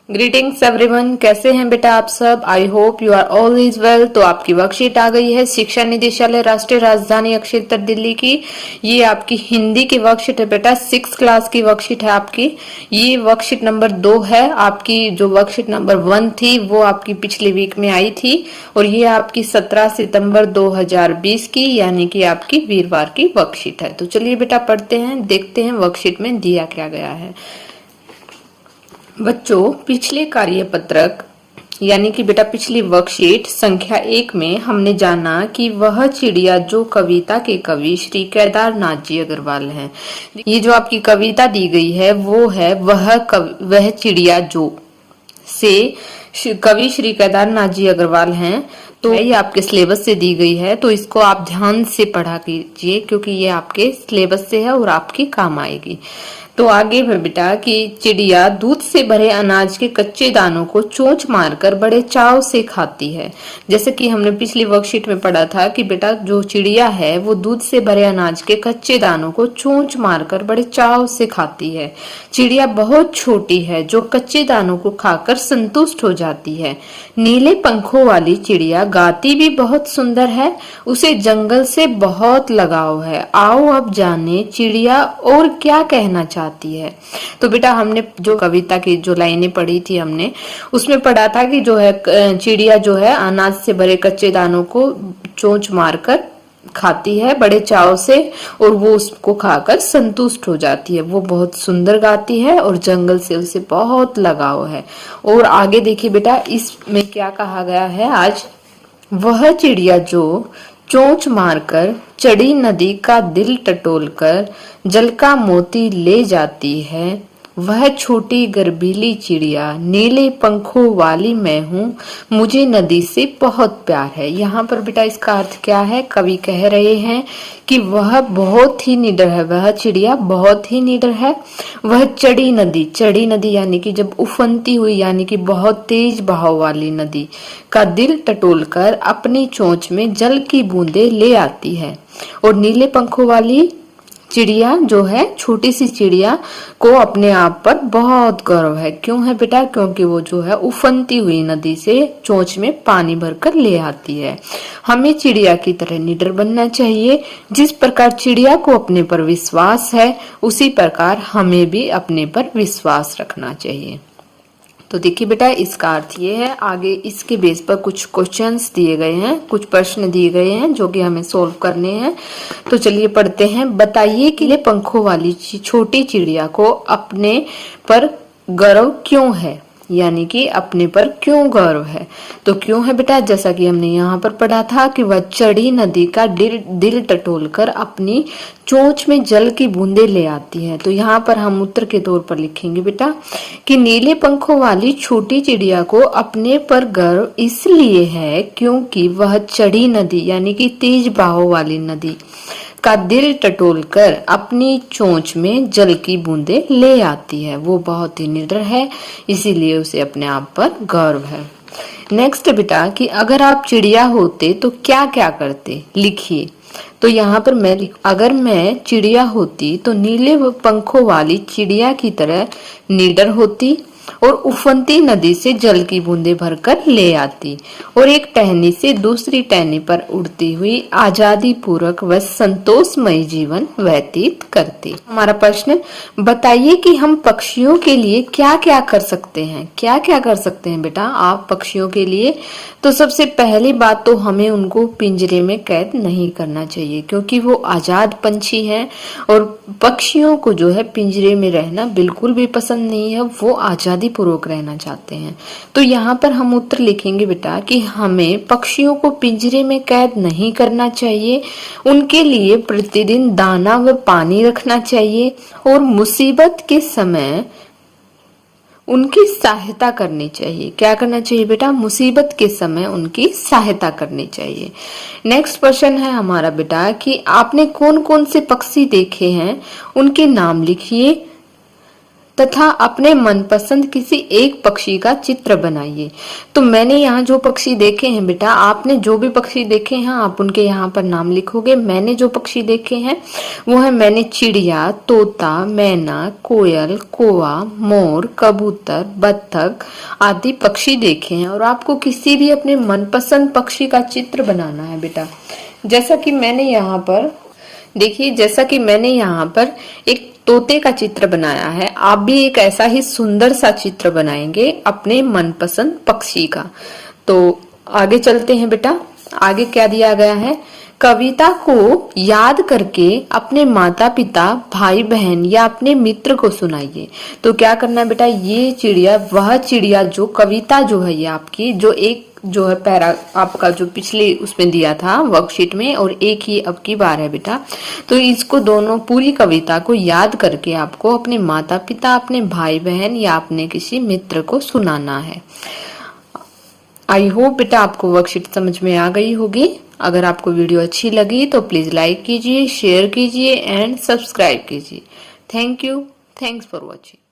Greetings everyone, कैसे हैं बेटा आप सब। I hope you are all is well. तो आपकी वर्कशीट आ गई है शिक्षा निदेशालय राष्ट्रीय राजधानी अक्षेत्र दिल्ली की। ये आपकी हिंदी की वर्कशीट है बेटा, 6 क्लास की वर्कशीट है आपकी। ये वर्कशीट नंबर 2 है। आपकी जो वर्कशीट नंबर 1 थी वो आपकी पिछले वीक में आई थी और ये आपकी 17 सितंबर 2020 की यानी कि आपकी वीरवार की वर्कशीट है। तो चलिए बेटा पढ़ते हैं, देखते हैं वर्कशीट में दिया क्या गया है। बच्चों, पिछले कार्यपत्रक यानी कि बेटा पिछली वर्कशीट संख्या 1 में हमने जाना कि वह चिड़िया जो कविता के कवि श्री केदारनाथ जी अग्रवाल हैं। ये जो आपकी कविता दी गई है वो है वह चिड़िया जो से कवि श्री केदारनाथ जी अग्रवाल हैं। तो ये आपके सिलेबस से दी गई है, तो इसको आप ध्यान से पढ़ा कीजिए क्योंकि ये आपके सिलेबस से है और आपके काम आएगी। तो आगे है बेटा कि चिड़िया दूध से भरे अनाज के कच्चे दानों को चोंच मारकर बड़े चाव से खाती है। जैसे कि हमने पिछली वर्कशीट में पढ़ा था कि बेटा जो चिड़िया है वो दूध से भरे अनाज के कच्चे दानों को चोंच मारकर बड़े चाव से खाती है। चिड़िया बहुत छोटी है जो कच्चे दानों को खाकर संतुष्ट हो जाती है। नीले पंखों वाली चिड़िया गाती भी बहुत सुंदर है। उसे जंगल से बहुत लगाव है। आओ अब जाने चिड़िया और क्या कहना चाहती है। तो बेटा हमने जो कविता की जो लाइनें पढ़ी थी हमने उसमें पढ़ा था कि जो है चिड़िया जो है अनाज से भरे कच्चे दानों को चोंच मारकर खाती है बड़े चाव से और वो उसको खाकर संतुष्ट हो जाती है। वो बहुत सुंदर गाती है और जंगल से उसे बहुत लगाव है। और आगे देखिए बेटा इसमें क्या कहा गया है आज। वह चिड़िया जो चोंच मारकर चढ़ी नदी का दिल टटोलकर जल का मोती ले जाती है, वह छोटी गर्भीली चिड़िया नीले पंखों वाली मैं हूँ, मुझे नदी से बहुत प्यार है। यहाँ पर बेटा इसका अर्थ क्या है, कवि कह रहे हैं कि वह बहुत ही निडर है, वह चिड़िया बहुत ही निडर है। वह चढ़ी नदी यानी कि जब उफनती हुई यानी कि बहुत तेज बहाव वाली नदी का दिल टटोलकर अपनी चोंच में जल की बूंदे ले आती है। और नीले पंखों वाली चिड़िया जो है छोटी सी चिड़िया को अपने आप पर बहुत गर्व है। क्यों है बेटा, क्योंकि वो जो है उफनती हुई नदी से चोंच में पानी भरकर ले आती है। हमें चिड़िया की तरह निडर बनना चाहिए। जिस प्रकार चिड़िया को अपने पर विश्वास है उसी प्रकार हमें भी अपने पर विश्वास रखना चाहिए। तो देखिए बेटा इसका अर्थ ये है। आगे इसके बेस पर कुछ क्वेश्चंस दिए गए हैं, कुछ प्रश्न दिए गए हैं जो कि हमें सोल्व करने हैं। तो चलिए पढ़ते हैं। बताइए कि पंखों वाली छोटी चिड़िया को अपने पर गर्व क्यों है, यानी कि अपने पर क्यों गर्व है। तो क्यों है बेटा, जैसा कि हमने यहाँ पर पढ़ा था कि वह चढ़ी नदी का दिल टटोलकर अपनी चोंच में जल की बूंदे ले आती है। तो यहाँ पर हम उत्तर के तौर पर लिखेंगे बेटा कि नीले पंखों वाली छोटी चिड़िया को अपने पर गर्व इसलिए है क्योंकि वह चढ़ी नदी यानी कि तेज बहाव वाली नदी का दिल टटोलकर अपनी चोंच में जल की बूंदे ले आती है। वो बहुत ही निडर है इसीलिए उसे अपने आप पर गर्व है। नेक्स्ट बेटा कि अगर आप चिड़िया होते तो क्या क्या करते, लिखिए। तो यहाँ पर अगर मैं चिड़िया होती तो नीले पंखों वाली चिड़िया की तरह निडर होती और उफनती नदी से जल की बूंदे भरकर ले आती और एक टहनी से दूसरी टहनी पर उड़ती हुई आजादी पूर्वक व संतोषमय जीवन व्यतीत करती। हमारा प्रश्न, बताइए कि हम पक्षियों के लिए क्या क्या कर सकते हैं। क्या क्या कर सकते हैं बेटा आप पक्षियों के लिए। तो सबसे पहली बात तो हमें उनको पिंजरे में कैद नहीं करना चाहिए क्योंकि वो आजाद पंछी हैं और पक्षियों को जो है पिंजरे में रहना बिल्कुल भी पसंद नहीं है, वो आजादी पूर्वक रहना चाहते हैं। तो यहाँ पर हम उत्तर लिखेंगे बेटा कि हमें पक्षियों को पिंजरे में कैद नहीं करना चाहिए, उनके लिए प्रतिदिन दाना व पानी रखना चाहिए और मुसीबत के समय उनकी सहायता करनी चाहिए। क्या करना चाहिए बेटा, मुसीबत के समय उनकी सहायता करनी चाहिए। नेक्स्ट क्वेश्चन है हमारा बेटा कि आपने कौन कौन से पक्षी देखे हैं, उनके नाम लिखिए। तथा अपने मनपसंद किसी एक पक्षी का चित्र बनाइए। तो मैंने यहाँ जो पक्षी देखे हैं बेटा, आपने जो भी पक्षी देखे हैं आप उनके यहाँ पर नाम लिखोगे। मैंने जो पक्षी देखे हैं वो है, मैंने चिड़िया, तोता, मैना, कोयल, कौवा, मोर, कबूतर, बत्तख आदि पक्षी देखे हैं। और आपको किसी भी अपने मनपसंद पक्षी का चित्र बनाना है बेटा। जैसा कि मैंने यहाँ पर देखिए, जैसा कि मैंने यहाँ पर एक तोते का चित्र बनाया है, आप भी एक ऐसा ही सुंदर सा चित्र बनाएंगे अपने मनपसंद पक्षी का। तो आगे चलते हैं बेटा। आगे क्या दिया गया है, कविता को याद करके अपने माता पिता, भाई बहन या अपने मित्र को सुनाइए। तो क्या करना है बेटा, ये चिड़िया, वह चिड़िया जो कविता जो है ये आपकी, जो एक जो है पैरा आपका जो पिछले उसमें दिया था वर्कशीट में, और एक ही अब की बार है बेटा। तो इसको दोनों पूरी कविता को याद करके आपको अपने माता पिता, अपने भाई बहन या अपने किसी मित्र को सुनाना है। आई होप बेटा आपको वर्कशीट समझ में आ गई होगी। अगर आपको वीडियो अच्छी लगी तो प्लीज लाइक कीजिए, शेयर कीजिए एंड सब्सक्राइब कीजिए। Thank you, thanks for watching.